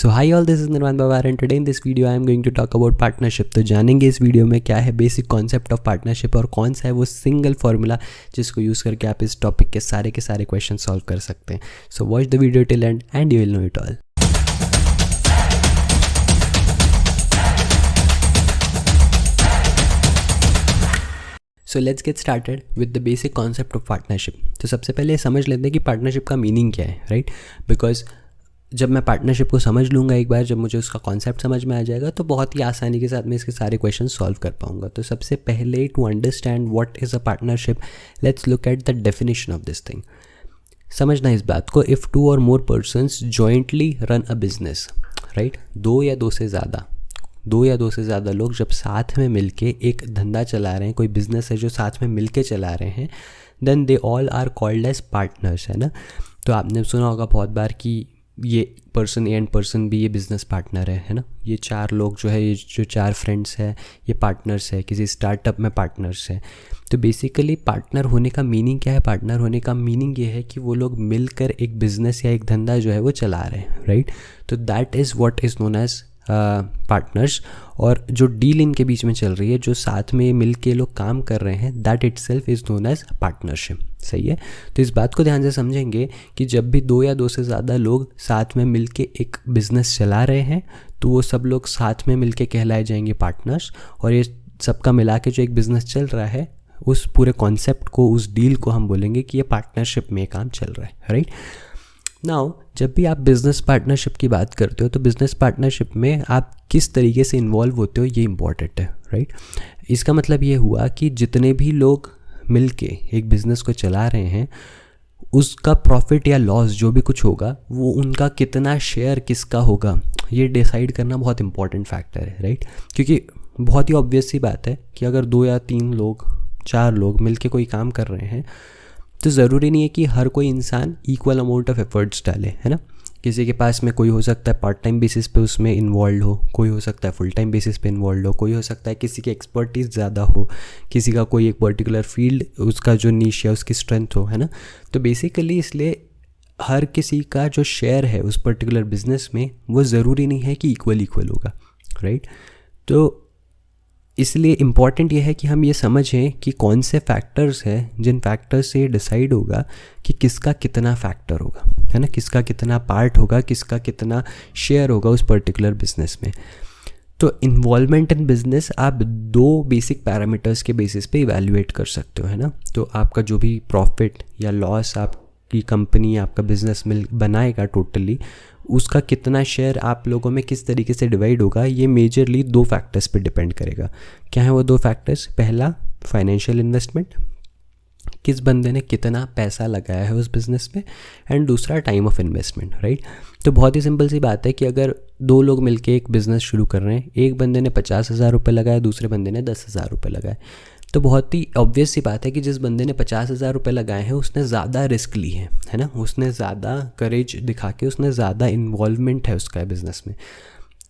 So hi all, this is Nirvan Pawar and today in this video I'm going to talk about partnership. तो जानेंगे इस video में क्या है बेसिक कॉन्सेप्ट ऑफ पार्टनरशिप और कौन सा है वो सिंगल फार्मूला जिसको यूज़ करके आप इस टॉपिक के सारे क्वेश्चन सॉल्व कर सकते हैं। So watch the video till end you will know it all. So let's get started with the basic concept of partnership. तो सबसे पहले समझ लेते हैं कि पार्टनरशिप का मीनिंग क्या है, राइट? बिकॉज जब मैं पार्टनरशिप को समझ लूँगा एक बार, जब मुझे उसका कॉन्सेप्ट समझ में आ जाएगा तो बहुत ही आसानी के साथ मैं इसके सारे क्वेश्चन सॉल्व कर पाऊँगा। तो सबसे पहले to understand what is a partnership, let's look at the definition of this thing. समझना इस बात को, if two or more persons jointly run a business, right? दो या दो से ज़्यादा लोग जब साथ में मिलके एक धंधा चला रहे हैं, कोई बिजनेस है जो साथ में मिलके चला रहे हैं, then they all are called as partners, है ना? तो आपने सुना होगा बहुत बार कि ये person A and person B ये बिज़नेस पार्टनर है ना? ये चार लोग जो है, ये जो चार फ्रेंड्स हैं ये पार्टनर्स है, किसी स्टार्टअप में पार्टनर्स है। तो बेसिकली पार्टनर होने का मीनिंग क्या है? पार्टनर होने का मीनिंग ये है कि वो लोग मिलकर एक बिज़नेस या एक धंधा जो है वो चला रहे हैं, राइट? तो that is what is known as partners. और जो डील इनके बीच में चल रही है, जो साथ में मिल के लोग काम कर रहे हैं, that itself is known as partnership. सही है? तो इस बात को ध्यान से समझेंगे कि जब भी दो या दो से ज़्यादा लोग साथ में मिल के एक बिज़नेस चला रहे हैं तो वो सब लोग साथ में मिल के कहलाए जाएंगे पार्टनर्स। और ये सबका मिला के जो एक बिज़नेस चल रहा है, उस पूरे कॉन्सेप्ट को, उस डील को हम बोलेंगे कि ये पार्टनरशिप में काम चल रहा है, राइट? नाउ जब भी आप बिज़नेस पार्टनरशिप की बात करते हो तो बिज़नेस पार्टनरशिप में आप किस तरीके से इन्वॉल्व होते हो ये इम्पॉर्टेंट है, राइट? इसका मतलब ये हुआ कि जितने भी लोग मिल के एक बिज़नेस को चला रहे हैं, उसका प्रॉफिट या लॉस जो भी कुछ होगा, वो उनका कितना शेयर किसका होगा, ये डिसाइड करना बहुत इंपॉर्टेंट फैक्टर है, राइट? क्योंकि बहुत ही ऑब्वियस सी बात है कि अगर दो या तीन लोग, चार लोग मिल के कोई काम कर रहे हैं तो ज़रूरी नहीं है कि हर कोई इंसान इक्वल अमाउंट ऑफ एफर्ट्स डाले, है ना? किसी के पास में कोई हो सकता है पार्ट टाइम बेसिस पे उसमें इन्वॉल्व हो, कोई हो सकता है फुल टाइम बेसिस पे इन्वॉल्व हो, कोई हो सकता है किसी की एक्सपर्टीज़ ज़्यादा हो, किसी का कोई एक पर्टिकुलर फील्ड, उसका जो नीश है उसकी स्ट्रेंथ हो, है ना? तो बेसिकली इसलिए हर किसी का जो शेयर है उस पर्टिकुलर बिजनेस में वो ज़रूरी नहीं है कि इक्वल होगा, राइट? तो इसलिए इम्पॉर्टेंट ये है कि हम ये समझें कि कौन से फैक्टर्स हैं जिन फैक्टर्स से ये डिसाइड होगा कि किसका कितना फैक्टर होगा, है ना? किसका कितना पार्ट होगा, किसका कितना शेयर होगा उस पर्टिकुलर बिजनेस में। तो इन्वॉल्वमेंट इन बिजनेस आप दो बेसिक पैरामीटर्स के बेसिस पे इवैल्यूएट कर सकते हो, है ना? तो आपका जो भी प्रॉफिट या लॉस आपकी कंपनी, आपका बिजनेस मिल बनाएगा टोटली, उसका कितना शेयर आप लोगों में किस तरीके से डिवाइड होगा, ये मेजरली दो फैक्टर्स पे डिपेंड करेगा। क्या है वो दो फैक्टर्स? पहला फाइनेंशियल इन्वेस्टमेंट, किस बंदे ने कितना पैसा लगाया है उस बिज़नेस में, एंड दूसरा टाइम ऑफ इन्वेस्टमेंट, राइट? तो बहुत ही सिंपल सी बात है कि अगर दो लोग मिलके एक बिज़नेस शुरू कर रहे हैं, एक बंदे ने 50,000 रुपये लगाया, दूसरे बंदे ने 10,000 रुपये लगाए, तो बहुत ही ऑब्वियस सी बात है कि जिस बंदे ने 50,000 रुपये लगाए हैं उसने ज़्यादा रिस्क ली है ना? उसने ज़्यादा करेज दिखा के, उसने ज़्यादा इन्वॉल्वमेंट है उसका बिज़नेस में,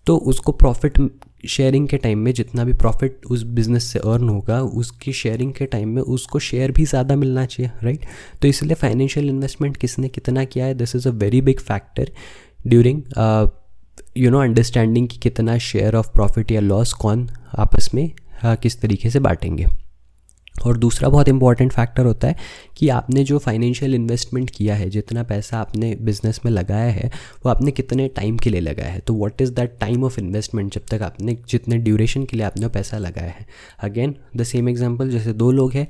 तो उसको प्रॉफिट शेयरिंग के टाइम में जितना भी प्रॉफिट उस बिज़नेस से अर्न होगा, उसकी शेयरिंग के टाइम में उसको शेयर भी ज़्यादा मिलना चाहिए, राइट? तो इसलिए फाइनेंशियल इन्वेस्टमेंट किसने कितना किया है, this is a very big factor during understanding कि कितना शेयर ऑफ प्रॉफिट या लॉस कौन आपस में किस तरीके से बांटेंगे। और दूसरा बहुत इंपॉर्टेंट फैक्टर होता है कि आपने जो फाइनेंशियल इन्वेस्टमेंट किया है, जितना पैसा आपने बिजनेस में लगाया है, वो आपने कितने टाइम के लिए लगाया है। तो what is that time of investment, जब तक आपने जितने ड्यूरेशन के लिए आपने पैसा लगाया है। अगेन द सेम एग्जांपल, जैसे दो लोग हैं,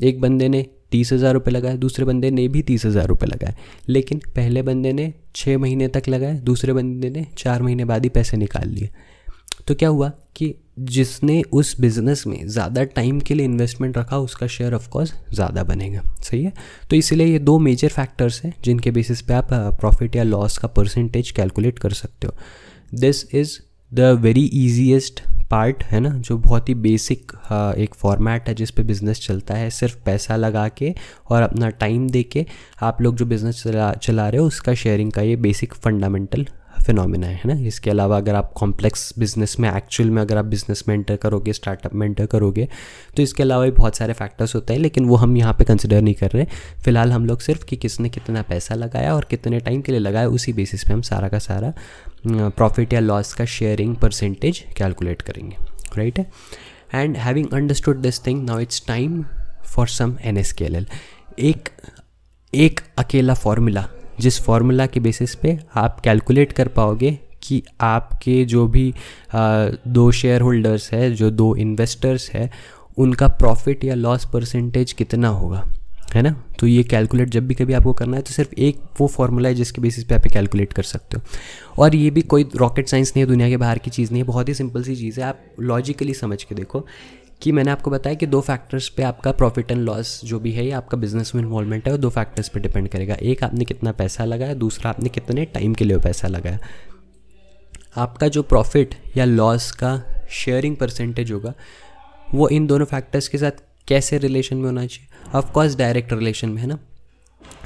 एक बंदे ने 30,000 रुपये लगाए, दूसरे बंदे ने भी 30,000 रुपये लगाए, लेकिन पहले बंदे ने 6 महीने तक लगाए, दूसरे बंदे ने 4 महीने बाद ही पैसे निकाल लिए। तो क्या हुआ कि जिसने उस बिज़नेस में ज़्यादा टाइम के लिए इन्वेस्टमेंट रखा, उसका शेयर ऑफ कोर्स ज़्यादा बनेगा। सही है? तो इसलिए ये दो मेजर फैक्टर्स हैं जिनके बेसिस पे आप प्रॉफिट या लॉस का परसेंटेज कैलकुलेट कर सकते हो। This is the very easiest part, है ना? जो बहुत ही बेसिक एक फॉर्मेट है जिस पे बिज़नेस चलता है, सिर्फ पैसा लगा के और अपना टाइम दे के आप लोग जो बिज़नेस चला रहे हो उसका शेयरिंग का ये बेसिक फंडामेंटल फिनोमिना है ना। इसके अलावा अगर आप कॉम्प्लेक्स बिजनेस में एक्चुअल में अगर आप बिजनेस में एंटर करोगे, स्टार्टअप में एंटर करोगे, तो इसके अलावा भी बहुत सारे फैक्टर्स होते हैं, लेकिन वो हम यहाँ पे कंसिडर नहीं कर रहे। फिलहाल हम लोग सिर्फ कि किसने कितना पैसा लगाया और कितने टाइम के लिए लगाया, उसी बेसिस पे हम सारा का सारा प्रॉफिट या लॉस का शेयरिंग परसेंटेज कैलकुलेट करेंगे, राइट है। And having understood this thing, now it's time for some NSKLL। एक अकेला फॉर्मूला, जिस फॉर्मूला के बेसिस पे आप कैलकुलेट कर पाओगे कि आपके जो भी 2 शेयर होल्डर्स है, जो 2 इन्वेस्टर्स है, उनका प्रॉफिट या लॉस परसेंटेज कितना होगा, है ना। तो ये कैलकुलेट जब भी कभी आपको करना है तो सिर्फ एक वो फॉर्मूला है जिसके बेसिस पे आप कैलकुलेट कर सकते हो। और ये भी कोई रॉकेट साइंस नहीं है, दुनिया के बाहर की चीज़ नहीं है, बहुत ही सिंपल सी चीज़ है। आप लॉजिकली समझ के देखो कि मैंने आपको बताया कि 2 फैक्टर्स पे आपका प्रॉफिट एंड लॉस जो भी है, ये आपका बिजनेस में इन्वॉल्वमेंट है, वो 2 फैक्टर्स पे डिपेंड करेगा। एक, आपने कितना पैसा लगाया, दूसरा आपने कितने टाइम के लिए वो पैसा लगाया। आपका जो प्रॉफिट या लॉस का शेयरिंग परसेंटेज होगा वो इन दोनों फैक्टर्स के साथ कैसे रिलेशन में होना चाहिए? ऑफ कोर्स डायरेक्ट रिलेशन में, है ना।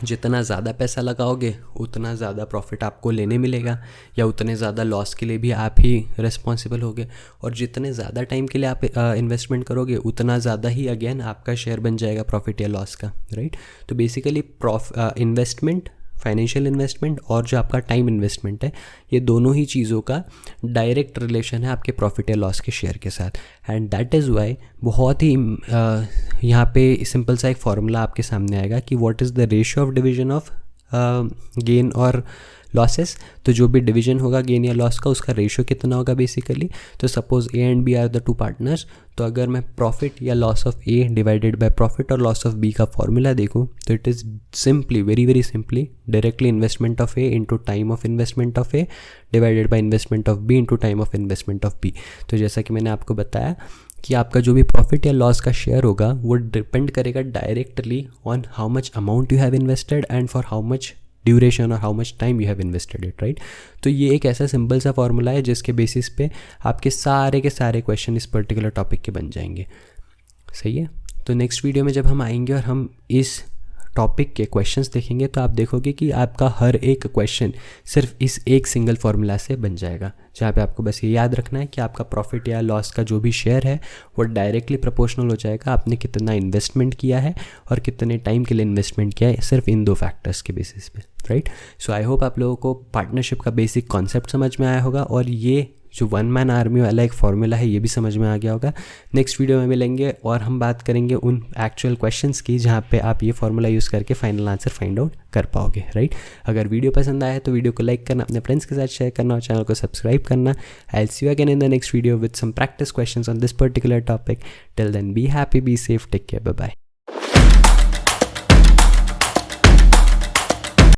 जितना ज़्यादा पैसा लगाओगे उतना ज़्यादा प्रॉफिट आपको लेने मिलेगा, या उतने ज़्यादा लॉस के लिए भी आप ही रिस्पॉन्सिबल होगे। और जितने ज़्यादा टाइम के लिए आप इन्वेस्टमेंट करोगे उतना ज़्यादा ही अगेन आपका शेयर बन जाएगा प्रॉफिट या लॉस का, राइट। तो बेसिकली इन्वेस्टमेंट, फाइनेंशियल इन्वेस्टमेंट और जो आपका टाइम इन्वेस्टमेंट है, ये दोनों ही चीज़ों का डायरेक्ट रिलेशन है आपके प्रॉफिट या लॉस के शेयर के साथ। एंड दैट इज़ वाई बहुत ही यहाँ पे सिंपल सा एक फार्मूला आपके सामने आएगा कि what is the ratio of division of gain और लॉसेस। तो जो भी डिवीजन होगा गेन या लॉस का, उसका रेशियो कितना होगा बेसिकली। तो suppose A and B are the 2 partners, तो अगर मैं प्रॉफिट या loss of A divided by profit और लॉस ऑफ B का फॉर्मूला देखूँ, तो it is simply, very very simply, directly investment of A into time of investment of A divided by investment of B into time of investment of B। तो जैसा कि मैंने आपको बताया कि आपका जो भी प्रॉफिट या लॉस का शेयर होगा वो डिपेंड करेगा directly on how much amount you have invested and for how much duration और how much time you have invested it, right. तो ये एक ऐसा सिंपल सा फॉर्मूला है जिसके बेसिस पे आपके सारे के सारे क्वेश्चन इस पर्टिकुलर टॉपिक के बन जाएंगे, सही है। तो नेक्स्ट वीडियो में जब हम आएंगे और हम इस टॉपिक के क्वेश्चंस देखेंगे तो आप देखोगे कि आपका हर एक क्वेश्चन सिर्फ इस एक सिंगल फार्मूला से बन जाएगा, जहाँ पे आपको बस ये याद रखना है कि आपका प्रॉफिट या लॉस का जो भी शेयर है वो डायरेक्टली प्रोपोर्शनल हो जाएगा आपने कितना इन्वेस्टमेंट किया है और कितने टाइम के लिए इन्वेस्टमेंट किया है, सिर्फ इन 2 फैक्टर्स के बेसिस पे, राइट। सो आई होप आप लोगों को पार्टनरशिप का बेसिक कॉन्सेप्ट समझ में आया होगा और ये जो 1 मैन आर्मी वाला एक फॉर्मूला है ये भी समझ में आ गया होगा। नेक्स्ट वीडियो में मिलेंगे और हम बात करेंगे उन एक्चुअल क्वेश्चंस की जहाँ पे आप ये फॉर्मूला यूज़ करके फाइनल आंसर फाइंड आउट कर पाओगे, राइट। अगर वीडियो पसंद आया है तो वीडियो को लाइक करना, अपने फ्रेंड्स के साथ शेयर करना और चैनल को सब्सक्राइब करना। I will see you again in the next video with some practice questions on this particular topic. Till then be happy, be safe, take care, bye bye.